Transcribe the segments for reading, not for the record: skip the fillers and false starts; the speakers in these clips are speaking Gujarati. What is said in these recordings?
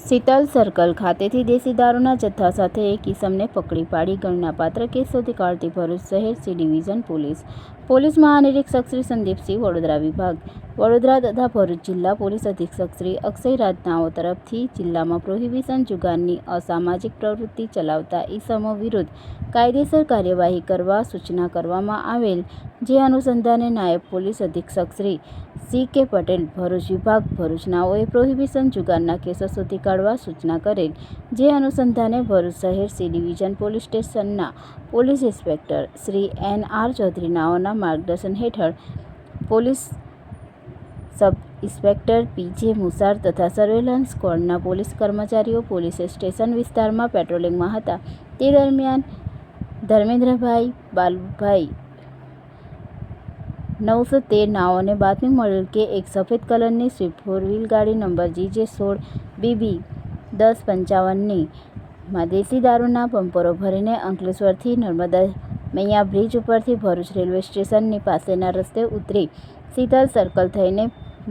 શીતલ સર્કલ ખાતેથી દેશી દારૂના જથ્થા સાથે એક ઈસમને પકડી પાડી ગણનાપાત્ર કેસ શોધી કાઢતી ભરૂચ શહેર સી ડિવિઝન પોલીસ મહાનિરીક્ષક શ્રી સંદીપસિંહ, વડોદરા વિભાગ વડોદરા તથા ભરૂચ જિલ્લા પોલીસ અધિક્ષક શ્રી અક્ષય રાજનાઓ તરફથી જિલ્લામાં પ્રોહિબિશન જુગારની અસામાજિક પ્રવૃત્તિ ચલાવતા ઈસમો વિરુદ્ધ કાયદેસર કાર્યવાહી કરવા સૂચના કરવામાં આવેલ, જે અનુસંધાને નાયબ પોલીસ અધિક્ષક શ્રી સી કે પટેલ, ભરૂચ વિભાગ ભરૂચનાઓએ પ્રોહિબિશન જુગારના કેસો શોધી કાઢવા સૂચના કરેલ, જે અનુસંધાને ભરૂચ શહેર સી ડિવિઝન પોલીસ સ્ટેશનના police inspector Shri N R Chaudhari નાઓના માર્ગદર્શન હેઠળ police sub inspector P J Musar તથા સર્વેલન્સ સ્ક્વોડના પોલીસ કર્મચારીઓ પોલીસ સ્ટેશન વિસ્તારમાં પેટ્રોલિંગમાં હતા. તે દરમિયાન ધર્મેન્દ્રભાઈ બાલુભાઈ 913 નાઓને બાતમી મળેલ કે એક સફેદ કલરની સ્વિફ્ટ 4 વ્હીલ ગાડી નંબર GJ16 BB 1055 માં દેશી દારૂના બમ્પરો ભરીને અંકલેશ્વરથી નર્મદા મૈયા બ્રિજ ઉપરથી ભરૂચ રેલવે સ્ટેશનની પાસેના રસ્તે ઉતરી શીતલ સર્કલ થઈને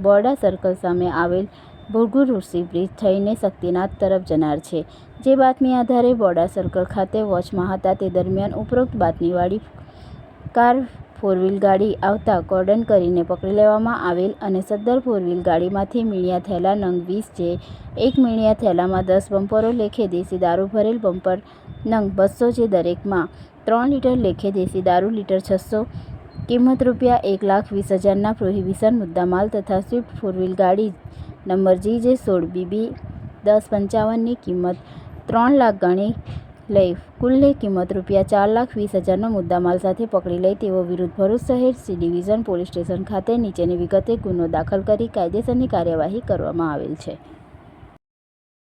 બોરડા સર્કલ સામે આવેલ ભૃગુ ઋષિ બ્રિજ થઈને શક્તિનાથ તરફ જનાર છે. જે બાતમી આધારે બોરડા સર્કલ ખાતે વોચમાં હતા તે દરમિયાન ઉપરોક્ત બાતમીવાળી કાર 4 વ્હીલ ગાડી આવતા કોર્ડન કરીને પકડી લેવામાં આવેલ અને સદ્દર 4 વ્હીલ ગાડીમાંથી મીણિયા થેલા નંગ 20, જે એક મીણિયા થેલામાં 10 બમ્પરો લેખે દેશી દારૂ ભરેલ, બમ્પર નંગ 200, જે દરેકમાં 3 લીટર લેખે દેશી દારૂ લીટર 600, કિંમત ₹1,20,000ના પ્રોહિબિશન મુદ્દામાલ તથા સ્વિફ્ટ 4 વ્હીલ ગાડી નંબર GJ16 BB 1055ની કિંમત 3 લાખ ગણી લઈ કુલ્લે કિંમત ₹4,20,000નો મુદ્દામાલ સાથે પકડી લઈ તેઓ વિરુદ્ધ ભરૂચ શહેર સી ડિવિઝન પોલીસ સ્ટેશન ખાતે નીચેની વિગતે ગુનો દાખલ કરી કાયદેસરની કાર્યવાહી કરવામાં આવેલ છે.